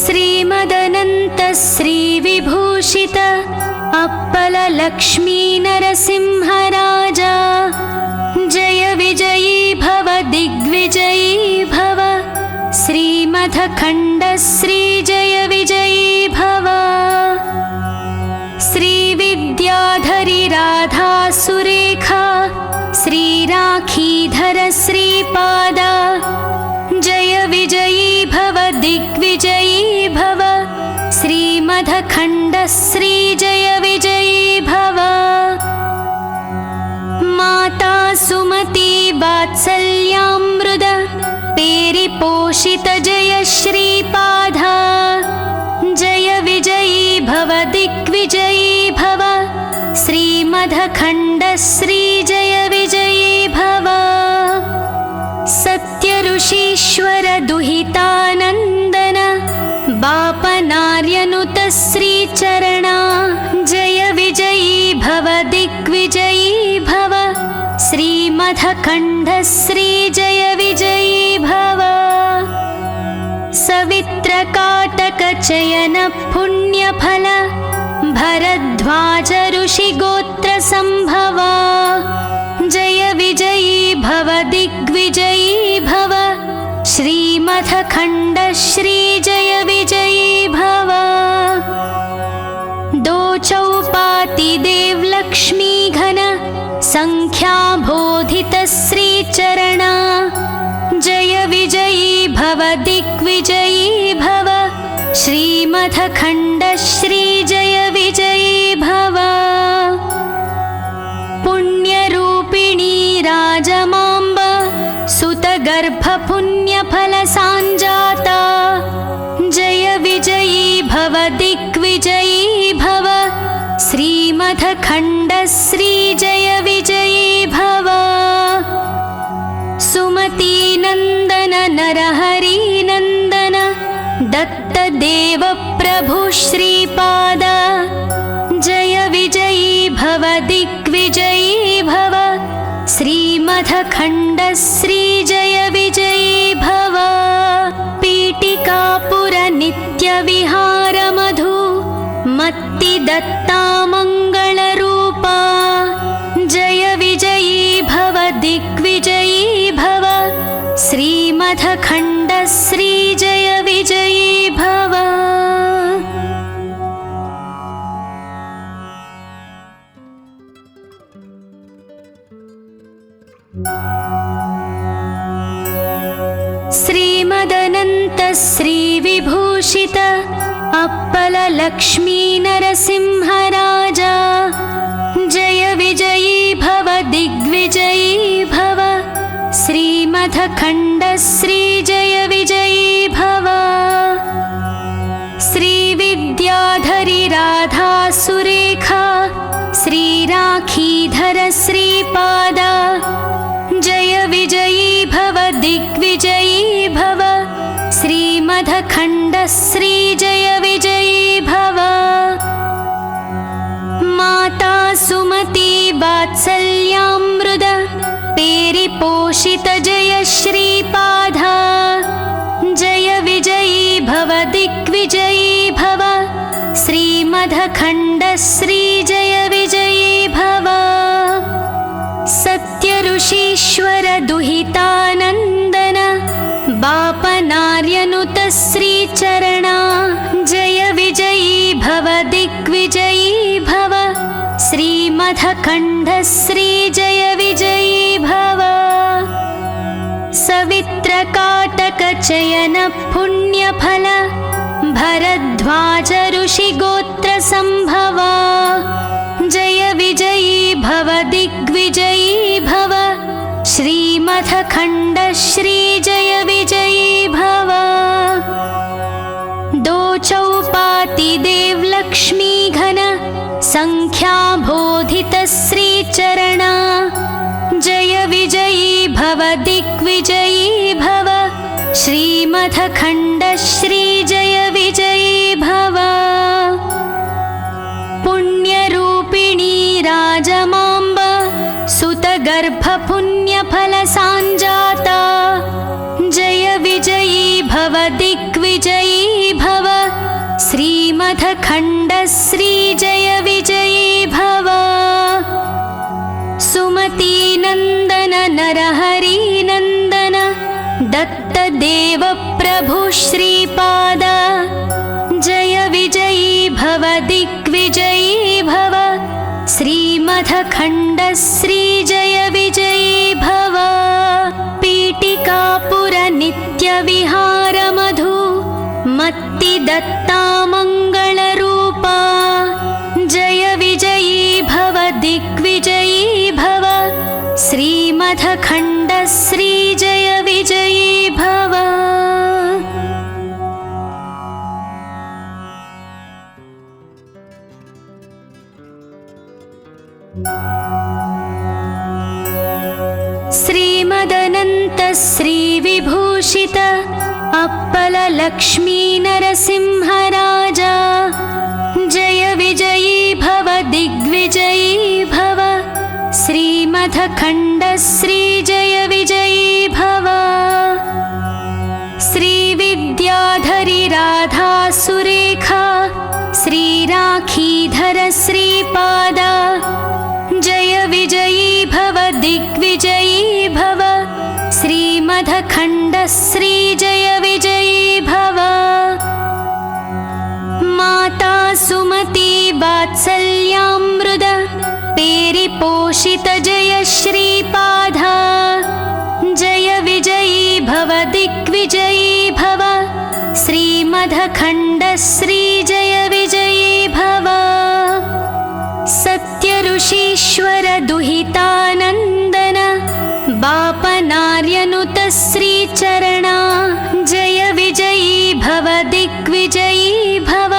श्रीमदनन्त श्रीविभूषित apple Lakshmi नरसिंहराजा जय विजयी भव दिग्विजयी भव श्रीमदखण्ड श्री जय विजयी भव श्रीविद्याधरी राधा सुरेखा श्रीराखीधर श्रीपादा जय विजयी भव दिग्विजयी भव श्रीमदखण्ड श्री जय विजयी भव माता सुमती वात्सल्यामृत पेरिपोषित जय श्रीपादा जय विजयी भव दिग्विजयी भव श्रीमदखण्ड श्री जय विजयी भव सत्यऋषीश्वर दुहितानन्दन बापनार्यनुत श्रीचरणा जय विजयी भव दिग्विजयी भव श्रीमदखण्ड श्री जय विजयी भव सवित्रकाटकचयन पुण्यफल भरद्वाज ऋषिगोत्र संभवा जय विजयी भव दिग्विजयी भव श्रीमदखण्ड श्री जय विजयी भव दो चौपाति देव लक्ष्मी घन संख्या बोधित श्रीचरणा जय विजयी भव दिग्विजयी भव श्रीमदखण्ड श्री जय विजयी भव पुण्यरूपिणी राजमाम्ब सुतगर्भ पुण्यफल सांजाता जय विजयी भव दिग्विजयी भव श्रीमदखण्ड श्री जय विजयी भव सुमती नंदन नरहरि नंदन दत्त देव प्रभु श्रीपाद जय विजयी भव दिग्विजयी भव श्रीमदखण्ड श्री जय विजयी भव पीठिकापुर नित्य विहार मधु मत्ति दत्ता मंगल रूपा जय विजयी भव दिग्विजयी भव श्रीमदखण्ड श्री जय विजयी भव श्रीमदनन्त श्रीविभूषित अप्पल लक्ष्मी नरसिंहराजा जय विजयी भव दिग्विजयी भव श्रीमदखण्ड श्री जय विजयी भव श्रीविद्याधरी राधा सुरेखा श्रीराखीधर श्रीपादा जय विजयी भव दिग्विजयी भव श्रीमदखण्ड श्री जय विजयी भव माता सुमती वात्सल्यामृत पेरिपोषित जय श्रीपादा जय विजयी भव दिग्विजयी भव श्रीमदखण्ड श्री जय विजयी भव सत्यऋषीश्वर दुहितानन्दन बापनार्यनुत श्रीचरणा जय विजयी भव दिग्विजयी भव श्रीमदखण्ड श्री जय विजयी भव सवित्रकाटकचयन पुण्यफल भरद्वाज ऋषिगोत्र संभवा जय विजयी भव दिग्विजयी भव श्रीमदखण्ड श्री जय विजयी भव दो चौपाति देव लक्ष्मी घन संख्या बोधित श्रीचरणा जय विजयी भव दिग्विजयी भव श्रीमदखण्ड श्री जय विजयी भव पुण्यरूपिणी राजमाम्ब सुतगर्भ पुण्यफल सांजाता जय श्रीमथखण्डश्री जय विजयी भव। सुमतीनन्दन नरहरिनन्दन दत्तदेव प्रभु श्रीपाद जय विजयी भव दिग्विजयी भव। श्रीमथखण्डश्री जय विजयी भव। पीठिकापुर नित्यविहार मधु मत्ति दत्ता मङ्गलरूपा जय विजयी भव दिग्विजयी भव। श्रीमथखण्डश्री जय विजयी भव। श्रीमदनन्त श्रीविभूषित अप्पल लक्ष्मी नरसिंहराजा जय विजयी भव दिग्विजयी भव। श्रीमथखण्डश्री जय विजयी भव। श्रीविद्याधरी राधा सुरेखा श्रीराखीधर श्रीपाद जय विजयी भव दिग्विजयी भव। श्रीमथखण्डश्री जय विजयी भव। माता सुमती वात्सल्यामृत पेरिपोषित जय श्रीपाद जय विजयी भव दिग्विजयी भव। श्रीमथखण्डश्री जय विजयी भव। सत्यऋषीश्वर दुहितानन्दन बापनार्यनुत श्रीचरणा जय विजयी भव दिग्विजयी भव।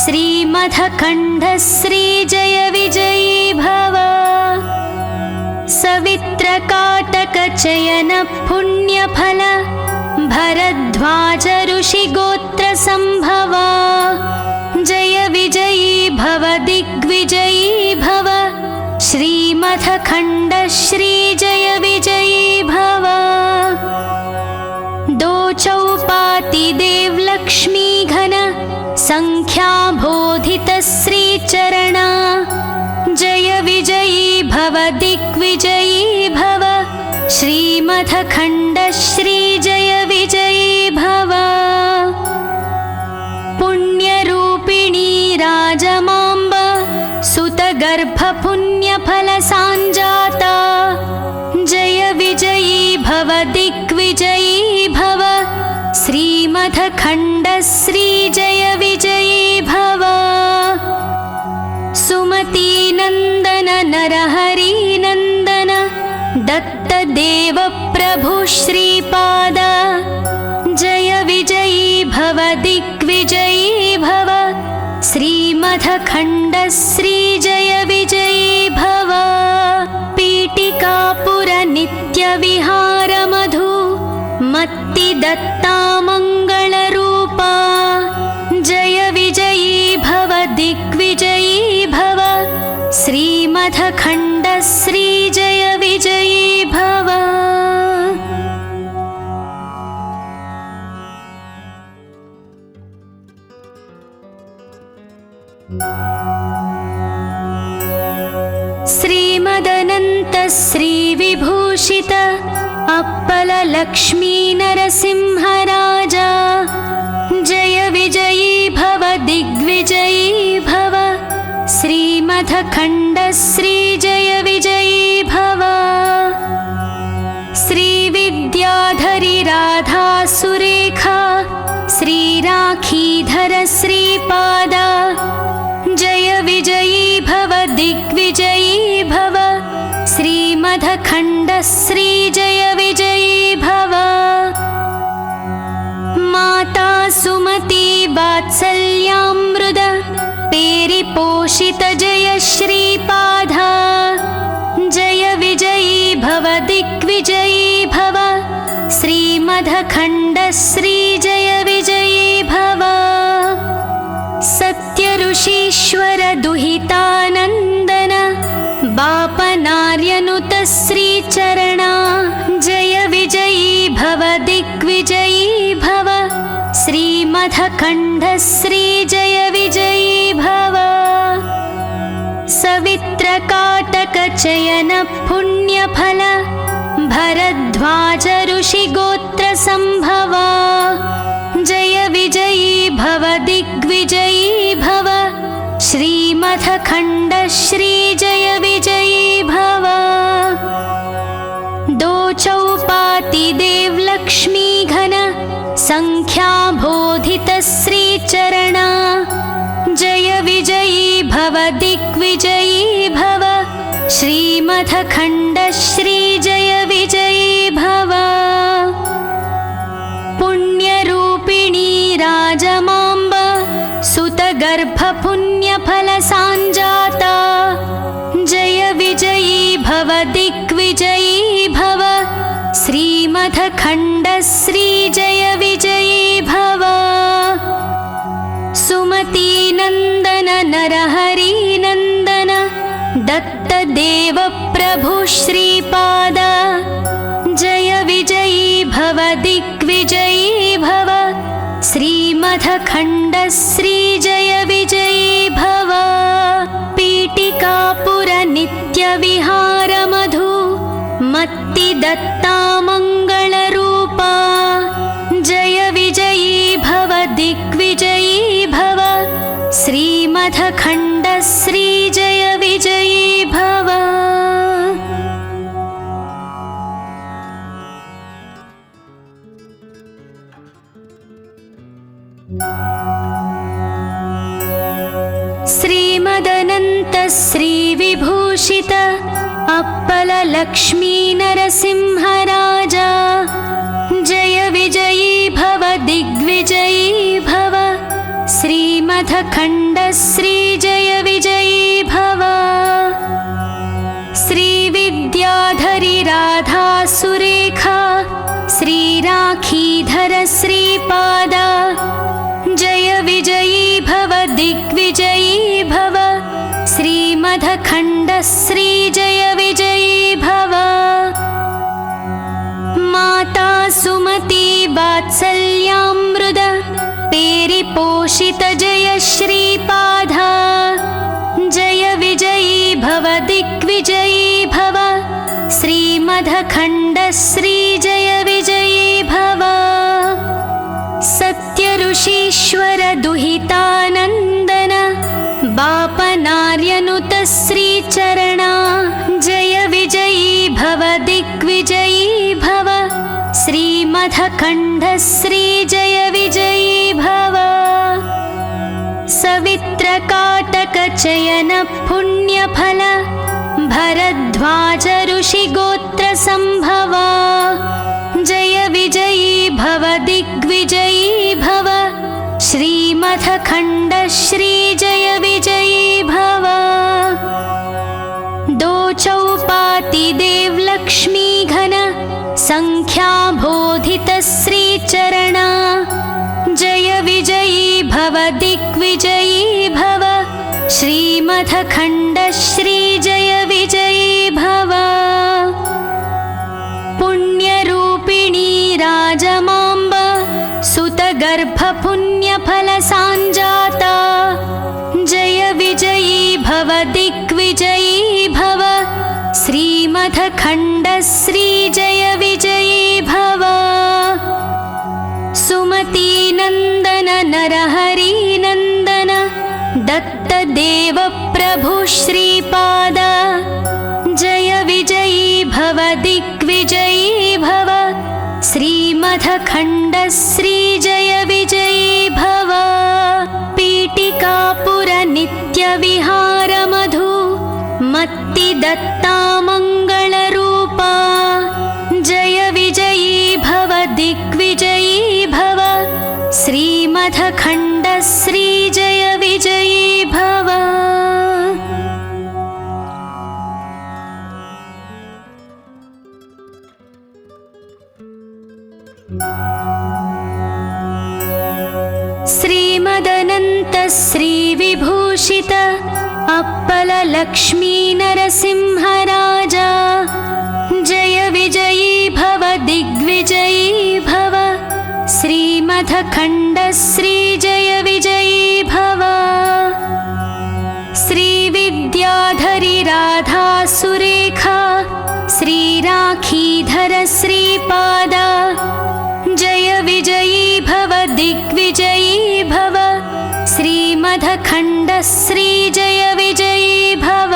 श्रीमथखण्डश्री जय विजयी भव। सवित्रकाटकचयन पुण्यफल भरद्वाज ऋषिगोत्र सम्भवा जय विजयी भव दिग्विजयी भव। श्रीमथखण्डश्री जय विजयी भव। दो चौपाति देवलक्ष्मी घन संख्याबोधित श्रीचरणा जय विजयी भव दिग्विजयी भव। श्रीमथखण्डश्री जय विजयी भव। पुण्यरूपिणी राजमाम्ब सुतगर्भपुण्यफलसाञ्जाता जय विजयी भव दिग्विजयी भव। श्रीमथखण्डश्री जय विजयी भव। सुमतीनन्दन नरहरिनन्दन दत्तदेव प्रभु श्रीपाद जय विजयी भव दिग्विजयी भव। श्रीमथखण्डश्री जय विजयी भव। पीठिकापुर नित्यविहार मधु मत्ति दत्ता मङ्गलरूपा जय विजयी भव दिग्विजयी भव। श्रीमथखण्डश्री जय विजयी भव। श्रीमदनन्त श्रीविभूषित अप्पल लक्ष्मी नरसिंहराजा जय विजयी भव दिग्विजयी भव। श्रीमथखण्डश्री जय विजयी भव। श्रीविद्याधरी राधा सुरेखा श्रीराखीधर श्रीपाद जय विजयी भव दिग्विजयी भव। श्रीमथखण्डश्री जय विजयी भव। माता सुमती वात्सल्यामृत पेरिपोषित जय श्रीपाद जय विजयी भव दिग्विजयी भव। श्रीमथखण्डश्री जय विजयी भव। सत्यऋषीश्वर दुहितानन्दन बापनार्यनुत श्रीचरणा जय विजयी भव दिग्विजयी भव। श्रीमथखण्डश्री जय विजयी चयन पुण्यफल भरद्वाज ऋषिगोत्र संभवा जय विजयी भव दिग्विजयी भव श्रीमथखण्ड श्री जय विजयी भव दो चौपाति देव लक्ष्मी घन संख्या बोधित श्री चरणा जय विजयी भव दिग्विजयी भव श्रीमथखण्ड श्री जय विजयी भव पुण्यरूपिणी राजमाम्ब सुतगर्भ पुण्यफल सांजाता जय विजयी भव दिग्विजयी भव श्रीमथखण्ड श्री जय विजयी भव सुमती नंदन नरहरि नंदन दत्त देव प्रभु श्रीपाद जय विजयी भव दिग्विजयी भव श्रीमथखण्ड श्री जय विजयी भव पीठिकापुर नित्य विहार मधु मत्ति दत्ता मंगल रूपा जय विजयी भव दिग्विजयी भव श्रीमथखण्ड श्री जय विजयी भव श्रीमदनंत श्री विभूषित अप्पल लक्ष्मी नरसिंहराजा जय विजयी भव दिग्विजयी भव श्रीमथखण्ड श्री जय विजयी भव श्री विद्याधरी राधा सुरेखा श्री राखीधर श्रीपादा जय विजयी भव दिग्विजयी भव श्रीमथखण्ड श्री जय विजयी भव माता सुमती वात्सल्यामृत पेरिपोषित जय श्रीपादा जय विजयी भव दिग्विजयी भव श्रीमथखण्ड श्री जय विजयी भव सत्य ऋषीश्वर दुहितानंदन बापनार्यनुत श्री चरणा जय विजयी भव दिग्विजयी भव श्रीमथखण्ड श्री जय विजयी भव सवित्रकाटक चयन पुण्यफल भरद्वाज ऋषिगोत्र संभवा जय विजयी भव दिग्विजयी भव श्रीमथखण्ड श्री जय विजयी भव दो चौपाति देव लक्ष्मी घन संख्या बोधित श्री चरणा जय विजयी भव दिग्विजयी भव श्रीमथखण्ड श्री जय विजयी भव पुण्यरूपिणी राजमाम्ब सुतगर्भ पुण्यफल सांजाता जय विजयी भव दिग्विजयी भव श्रीमथखण्ड श्री जय विजयी भव सुमती नंदन नरहरि नंदन दत्त देव प्रभु श्रीपाद जय विजयी भव दिग्विजयी भव श्रीमथखण्ड श्री जय विजयी भव पीठिकापुर नित्य विहार मधु मत्ति दत्ता मंगल रूपा जय विजयी भव दिग्विजयी भव श्रीमथखण्ड श्री जय विजयी भव श्रीमदनंत श्री विभूषित अप्पल लक्ष्मी नरसिंहराजा जय विजयी भव दिग्विजयी भव श्रीमथखण्ड श्री जय विजयी भव श्री विद्याधरी श्रीविद्याधरी राधा सुरेखा श्रीराखीधर श्रीपादा जय विजयी भव दिग्विजयी भव श्रीमदखण्ड श्री जय विजयी भव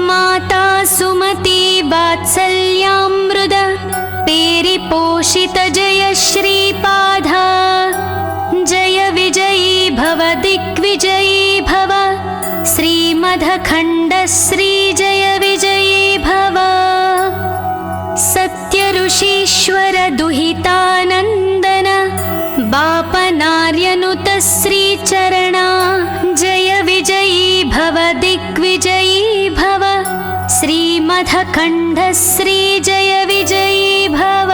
माता सुमति वात्सल्यामृत पेरिपोषित जय श्रीपादा जय विजयी भव दिग्विजयी भव श्रीमदखण्ड श्री जय विजयी भव सत्य ऋषीश्वर दुहितानन्दन बापनार्यनुत श्रीचरणा जय विजयी भव दिग्विजयी भव श्रीमदखण्ड श्री जय विजयी भव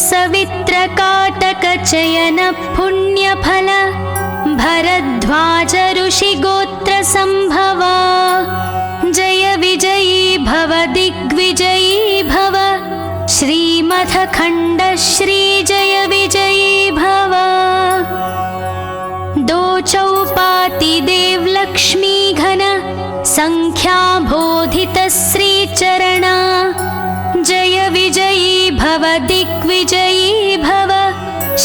सवित्रकाटक चयन पुण्यफल भरद्वाज ऋषिगोत्र संभवा जय विजयी भव दिग्विजयी भव श्रीमदखण्ड श्री जय विजयी भव दो चौपाति देव लक्ष्मी घन संख्या बोधित श्रीचरणा जय विजयी भव दिग्विजयी भव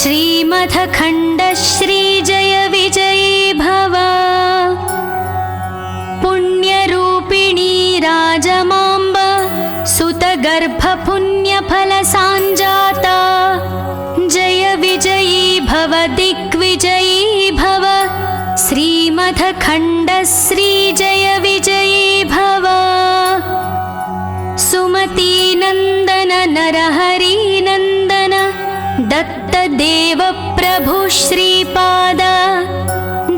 श्रीमदखण्ड श्री जय विजयी भव पुण्यरूपिणी राजमाम्ब सुतगर्भ पुण्यफल सांजाता जय विजयी भव दिग्विजयी भव श्रीमदखण्ड श्री जय विजयी भव सुमती नंदन नरहरि नंदन दत्त देव प्रभु श्रीपाद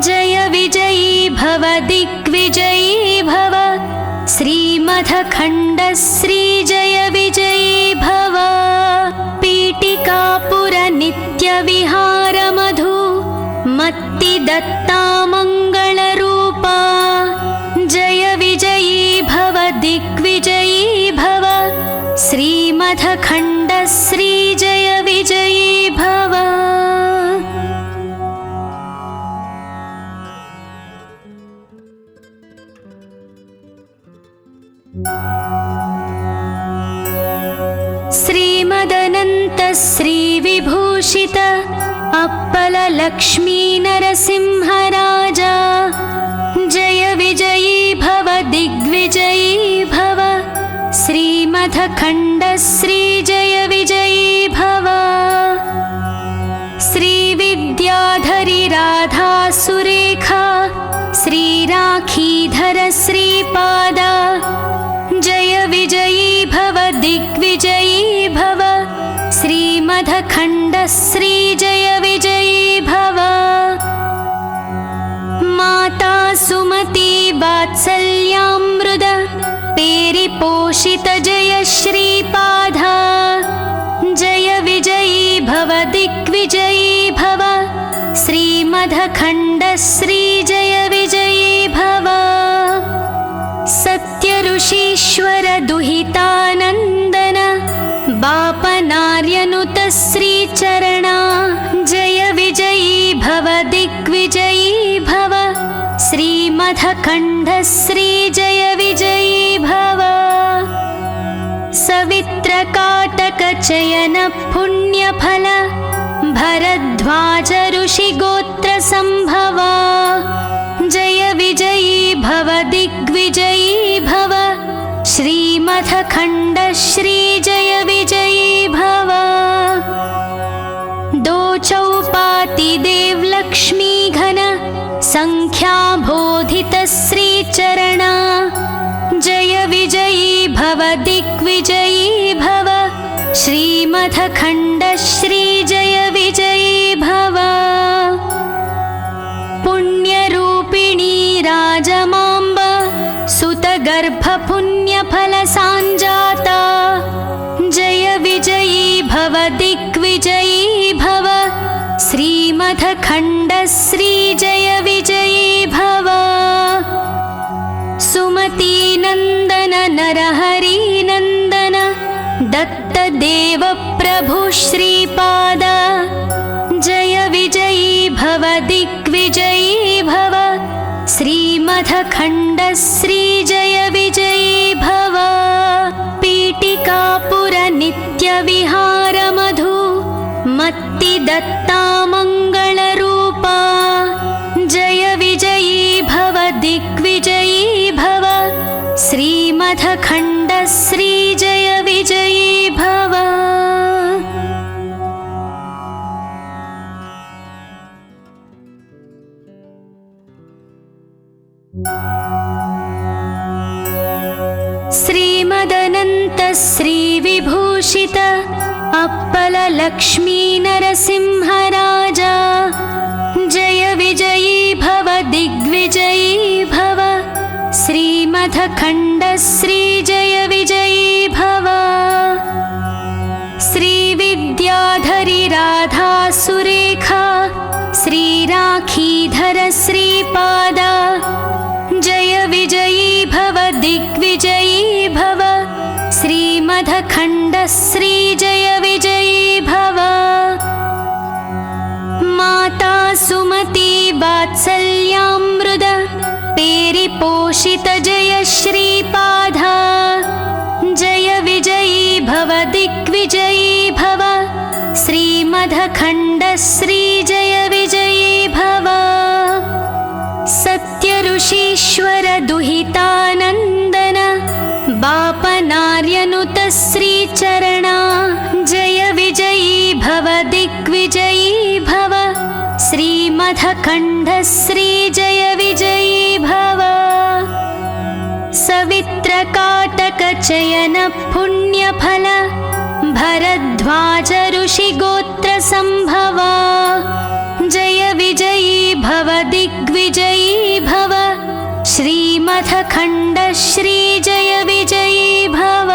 जय विजयी भव दिग्विजयी भव श्रीमदखण्ड श्री जय विजयी भव पीठिकापुर नित्य विहार मधु मत्ति दत्ता मंगल रूपा जय विजयी भव दिग्विजयी भव श्रीमदखण्ड श्री जय विजयी भव श्रीमदनन्त श्री विभूषित अप्पल लक्ष्मी नरसिंह राजा जय विजयी भव दिग्विजयी भव श्रीमदखण्ड श्री जय विजयी भव श्रीविद्याधरी राधा सुरेखा श्रीराखीधर श्रीपादा जय विजयी भव दिग्विजयी भव श्रीमदखण्ड श्री जय विजयी भव माता सुमति वात्सल्यामृत पेरिपोषित जय श्रीपादा जय विजयी भव दिग्विजयी भव श्रीमदखण्ड श्री जय विजयी भव सत्य ऋषीश्वर दुहितानन्दन बापनार्यनुत श्रीचरणा जय विजयी भव दिग्विजयी भव श्रीमदखण्ड श्री जय विजयी भव सवित्रकाटक चयन पुण्यफल भरद्वाज ऋषिगोत्र संभवा जय विजयी भव दिग्विजयी भव श्रीमदखण्ड श्री जय विजयी भव दो चौपाति देव लक्ष्मी घन संख्या बोधित श्रीचरणा जय विजयी भव दिग्विजयी भव श्रीमदखण्ड श्री जय विजयी भव पुण्यरूपिणी राजमाम्ब सुतगर्भ पुण्यफल सांजाता जय विजयी भव दिग्विजयी भव श्रीमदखण्ड श्री जय विजयी भव सुमती नंदन नरहरि नंदन दत्त देव प्रभु श्रीपाद जय विजयी भव दिग्विजयी भव श्री श्रीमथखण्डश्रीजय विजयी भव। पीठिकापुरनित्यविहारमधु मत्तिदत्ता मङ्गलरूपा। जय विजयी भव दिग्विजयी भव। श्रीमथखण्डश्रीजय विजयी भव। श्रीमदनन्त श्रीविभूषित अप्पललक्ष्मी नरसिंहराजा। जय विजयी भव दिग्विजयी भव। श्रीमथखण्डश्रीजय विजयी भव। श्रीविद्याधरी राधा सुरेखा श्रीराखीधर श्रीपादा। जय विजयी भव दिग्विजयी भव। श्रीमथखण्डश्रीजय विजयी भव। माता सुमती वात्सल्यामृद पेरिपोषित जय श्रीपादा। जय विजयी भव दिग्विजयी भव। श्रीमथखण्डश्रीजय विजयी भव। सत्यऋषीश्वर दुहितानन्दन बापनार्यनुत श्रीचरणा। जय विजयी भव दिग्विजयी भव। श्रीमथखण्डश्रीजय विजयी भव। सवित्रकाटकचयन पुण्यफल भरद्वाज ऋषिगोत्रसम्भवा। जय विजयी भव दिग्विजयी भव। श्रीमथखण्डश्रीजय विजयी भव।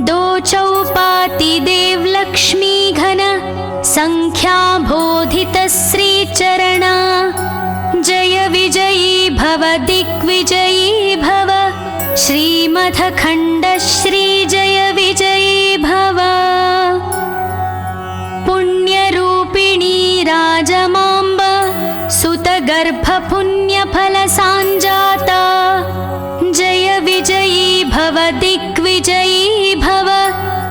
दो चौपाति देवलक्ष्मी घन संख्याबोधित श्रीचरणा। जय विजयी भव दिग्विजयी भव। श्रीमथखण्डश्रीजय विजयी भव। पुण्यरूपिणी राजमाम्ब सुतगर्भपुण्यफलसाञ्जाता। जय विजयी भव दिग्विजयी भव।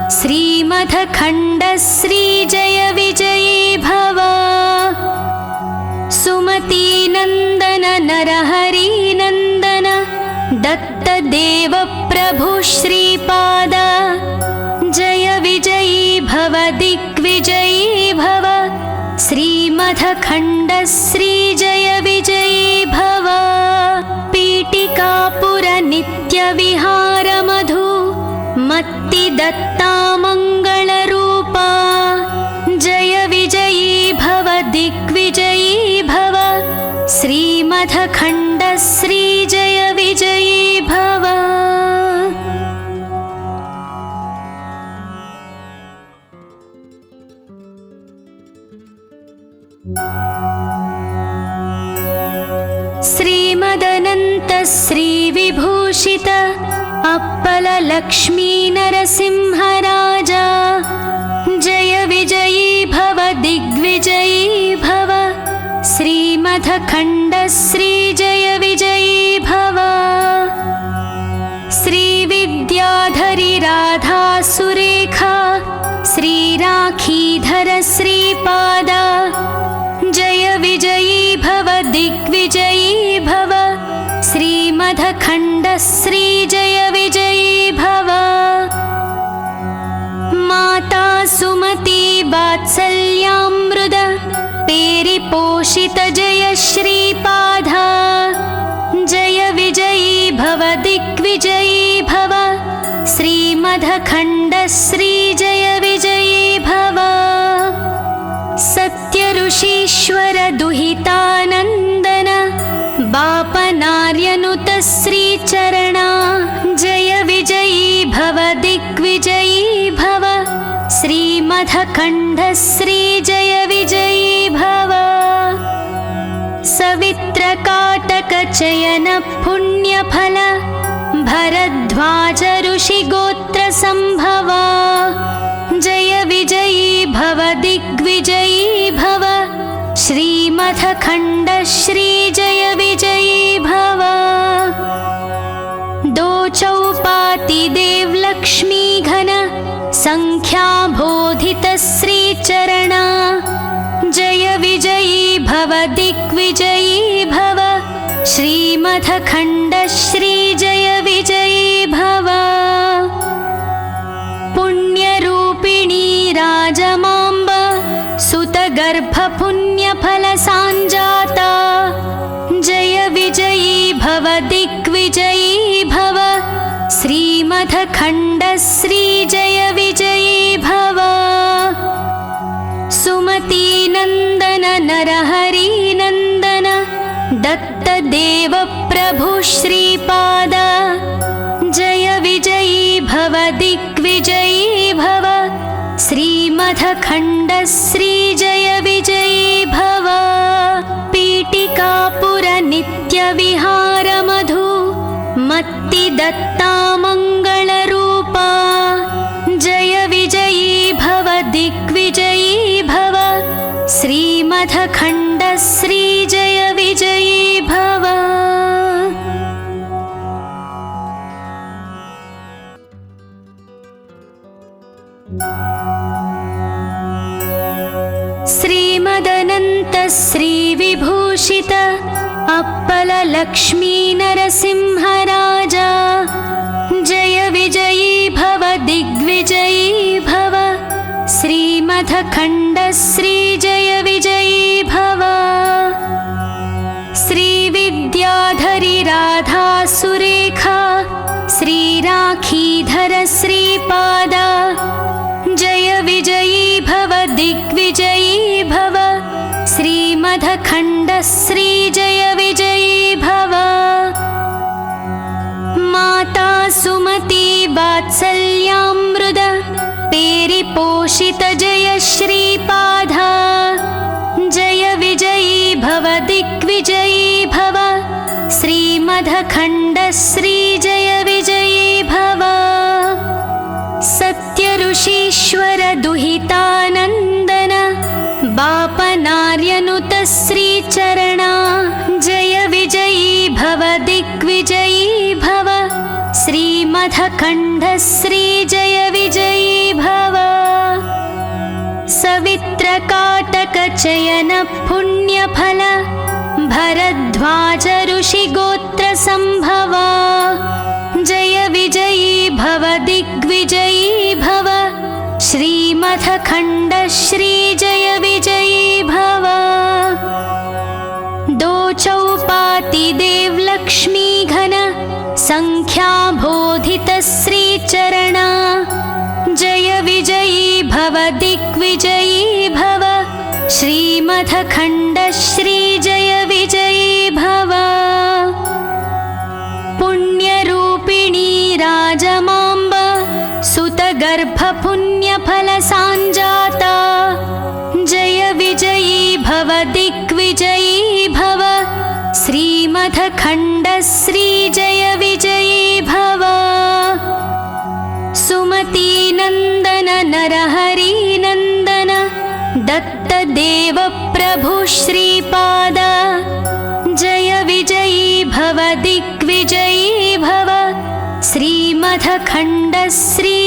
श्रीमथखण्डश्रीजय विजयी भव। सुमतीनन्दन नरहरिनन्दन दत्तदेव प्रभु श्रीपाद। जय विजयी भव दिग्विजयी भव। श्रीमथखण्डश्रीजय विजयी भव। पीठिकापुरनित्यविहारमधु मत्तिदत्ता मङ्गलरूपा। जय विजयी भव दिग्विजयी भव। श्रीमथखण्डश्रीजय विजयी भव। श्रीमदनन्त श्रीविभूषित अप्पललक्ष्मी नरसिंहराजा। जय विजयी भव दिग्विजयी भव। श्रीमथखण्डश्रीजय विजयी भव। श्रीविद्याधरी राधा सुरेखा श्रीराखीधर श्रीपादा। जय विजयी भव दिग्विजयी भव। श्रीमथखण्डश्रीजय विजयी भव। माता सुमती वात्सल्यामृद पेरिपोषित जय श्रीपादा। जय विजयी भव दिग्विजयी भव। श्रीमथखण्डश्रीजय विजयी भव। सत्यऋषीश्वर दुहितानन्दन बापनार्यनुत श्रीचरणा। जय विजयी भव दिग्विजयी भव। श्रीमथखण्डश्रीजय विजयी भव। सवित्रकाटकचयन पुण्यफल भरद्वाज ऋषिगोत्रसम्भवा। जय विजयी भव दिग्विजयी भव। श्रीमथखण्डश्रीजय श्रीमथखण्ड श्री जय विजयी भव। दो चौपाति देव लक्ष्मी घन संख्या बोधित श्री चरणा जय विजयी भव दिग्विजयी भव। श्रीमथखण्ड श्री जय विजयी भव। पुण्यरूपिणी राजमाम्ब सुतगर्भ पुण्यफल साञ्जाता जय विजयी भव दिग्विजयी भव। श्रीमथखण्ड श्री जय विजयी भव। सुमती नन्दन नरहरि नन्दन दत्तदेव प्रभु श्रीपाद जय विजयी भव दिग्विजयी भव। श्रीमथखण्ड श्री जय विजयी भव। पीठिकापुर नित्यविहार मधु मत्ति दत्ता मङ्गलरूपा जय विजयी भव दिग्विजयी भव। श्रीमथखण्ड श्री जय विजयी भव। श्रीमदनन्त श्रीविभूषित अप्पल लक्ष्मी नरसिंहराजा जय विजयी भव दिग्विजयी भव। श्रीमथखण्ड श्री जय विजयी भव। श्रीविद्याधरी राधा सुरेखा श्रीराखीधर श्रीपाद जय विजयी भव दिग्विजयी भव। श्रीमथखण्ड श्री जय विजयी भव। माता सुमती वात्सल्यामृद पेरिपोषित जय श्रीपाद जय विजयी भव दिग्विजयी भव। श्रीमथखण्ड श्री जय विजयी भव। सत्यऋषीश्वर दुहितानन्दन बापनार्यनुत श्रीचरणा जय विजयी भव दिग्विजयी भव। श्रीमथखण्ड श्री जय विजयी भव। सवित्रकाटकचयन पुण्यफल भरद्वाज ऋषिगोत्र सम्भवा जय विजयी भव दिग्विजयी भव। श्रीमथखण्ड श्री जय विजयी भव। दो चौपाति देव लक्ष्मी घन संख्या बोधित श्री चरणा जय विजयी भव दिग्विजयी भव। श्रीमथखण्ड श्री जय विजयी भव। पुण्यरूपिणी राजमाम्ब सुतगर्भ पुण्यफल साञ्जाता जय विजयी भव दिग्विजयी भव। श्रीमथखण्ड श्री जय विजयी भव। सुमती नन्दन नरहरि नन्दन दत्तदेव प्रभु श्रीपाद जय विजयी भव दिग्विजयी भव। श्रीमथखण्ड श्री